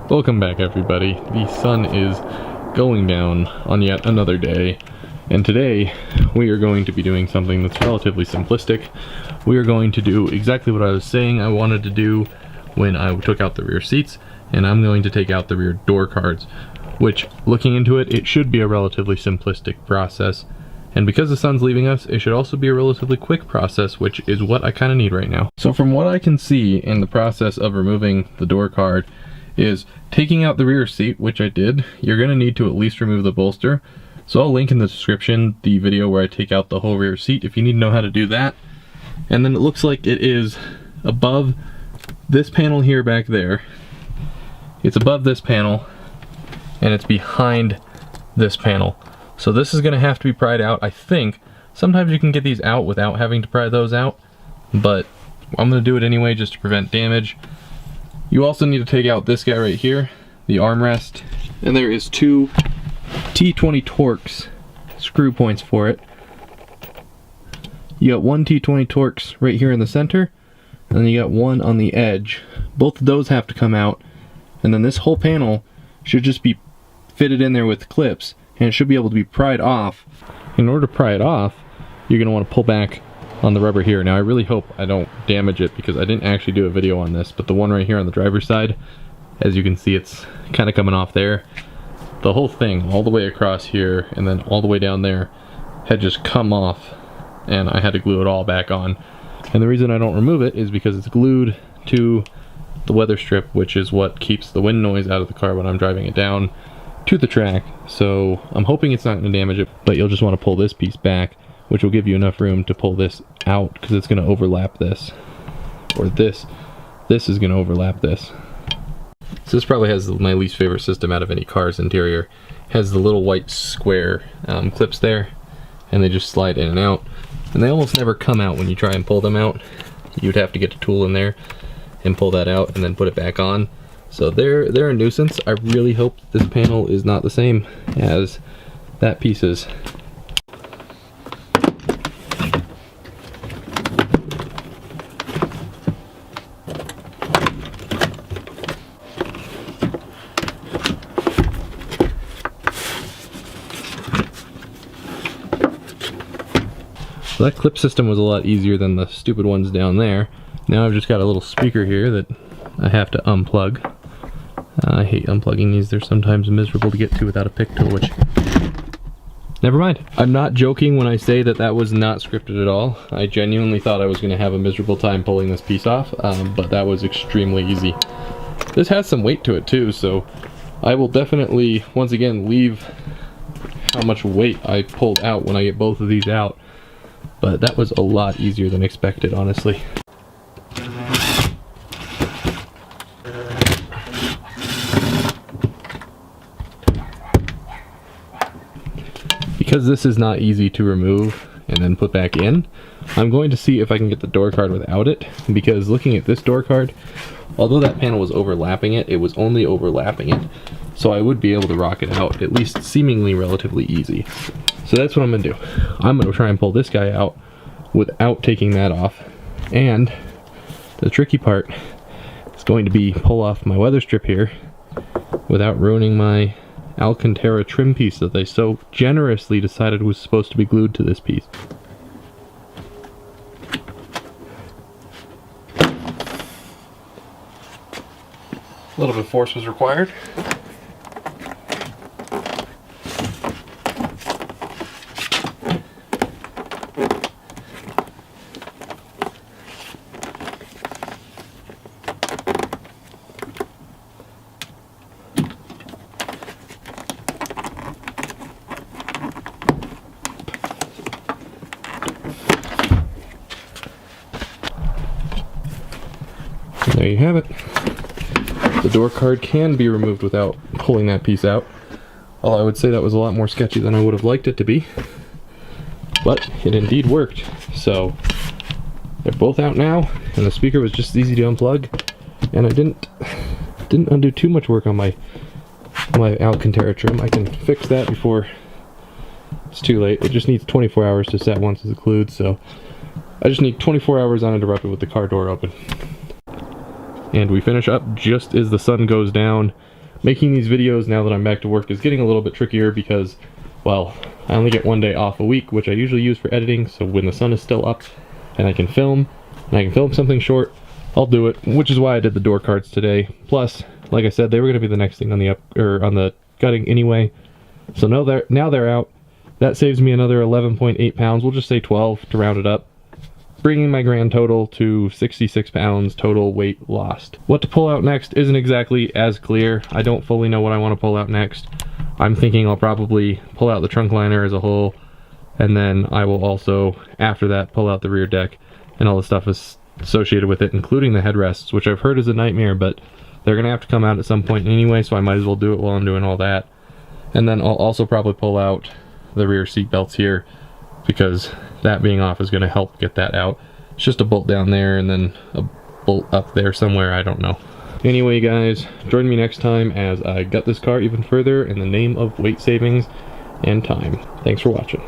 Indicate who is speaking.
Speaker 1: Welcome back, everybody. The sun is going down on yet another day, and today we are going to be doing something that's relatively simplistic. We are going to do exactly what I was saying I wanted to do when I took out the rear seats, and I'm going to take out the rear door cards, which, looking into it, it should be a relatively simplistic process. And because the sun's leaving us, it should also be a relatively quick process, which is what I kind of need right now. So from what I can see in the process of removing the door card is taking out the rear seat, which I did. You're going to need to at least remove the bolster. So I'll link in the description the video where I take out the whole rear seat if you need to know how to do that. And then it looks like it is above this panel here back there. It's above this panel and it's behind this panel. So this is going to have to be pried out, I think. Sometimes you can get these out without having to pry those out, but I'm going to do it anyway just to prevent damage. You also need to take out this guy right here, the armrest, and there is two T20 Torx screw points for it. You got one T20 Torx right here in the center, and then you got one on the edge. Both of those have to come out, and then this whole panel should just be fitted in there with clips, and it should be able to be pried off. In order to pry it off, you're going to want to pull back on the rubber here. Now I really hope I don't damage it because I didn't actually do a video on this, but the one right here on the driver's side, as you can see, it's kind of coming off there. The whole thing, all the way across here and then all the way down there, had just come off, and I had to glue it all back on. And the reason I don't remove it is because it's glued to the weather strip, which is what keeps the wind noise out of the car when I'm driving it down to the track. So I'm hoping it's not going to damage it, but you'll just want to pull this piece back, which will give you enough room to pull this out because it's going to overlap this, or this is going to overlap this. So this probably has my least favorite system out of any car's interior. It has the little white square clips there, and they just slide in and out, and they almost never come out when you try and pull them out. You'd have to get a tool in there and pull that out and then put it back on. So they're a nuisance. I really hope this panel is not the same as that piece is. So that clip system was a lot easier than the stupid ones down there. Now I've just got a little speaker here that I have to unplug. I hate unplugging these. They're sometimes miserable to get to without a pick tool, which... Never mind. I'm not joking when I say that that was not scripted at all. I genuinely thought I was going to have a miserable time pulling this piece off, but that was extremely easy. This has some weight to it too, so I will definitely, once again, leave how much weight I pulled out when I get both of these out. But that was a lot easier than expected, honestly. Because this is not easy to remove and then put back in, I'm going to see if I can get the door card without it, because looking at this door card, although that panel was overlapping it, it was only overlapping it, so I would be able to rock it out, at least seemingly relatively easy. So that's what I'm going to do. I'm going to try and pull this guy out without taking that off, and the tricky part is going to be pull off my weather strip here without ruining my Alcantara trim piece that they so generously decided was supposed to be glued to this piece. A little bit of force was required. There you have it. The door card can be removed without pulling that piece out. Although I would say that was a lot more sketchy than I would have liked it to be. But it indeed worked. So they're both out now, and the speaker was just easy to unplug. And I didn't undo too much work on my Alcantara trim. I can fix that before it's too late. It just needs 24 hours to set once it's glued, so I just need 24 hours uninterrupted with the car door open. And we finish up just as the sun goes down. Making these videos now that I'm back to work is getting a little bit trickier because, well, I only get 1 day off a week, which I usually use for editing, so when the sun is still up and I can film something short, I'll do it, which is why I did the door cards today. Plus, like I said, they were going to be the next thing on the gutting anyway. So now they're out. That saves me another 11.8 pounds. We'll just say 12 to round it up, bringing my grand total to 66 pounds total weight lost. What to pull out next isn't exactly as clear. I don't fully know what I want to pull out next. I'm thinking I'll probably pull out the trunk liner as a whole, and then I will also, after that, pull out the rear deck and all the stuff associated with it, including the headrests, which I've heard is a nightmare, but they're going to have to come out at some point anyway, so I might as well do it while I'm doing all that. And then I'll also probably pull out the rear seat belts here, because that being off is going to help get that out. It's just a bolt down there and then a bolt up there somewhere, I don't know. Anyway guys, join me next time as I gut this car even further in the name of weight savings and time. Thanks for watching.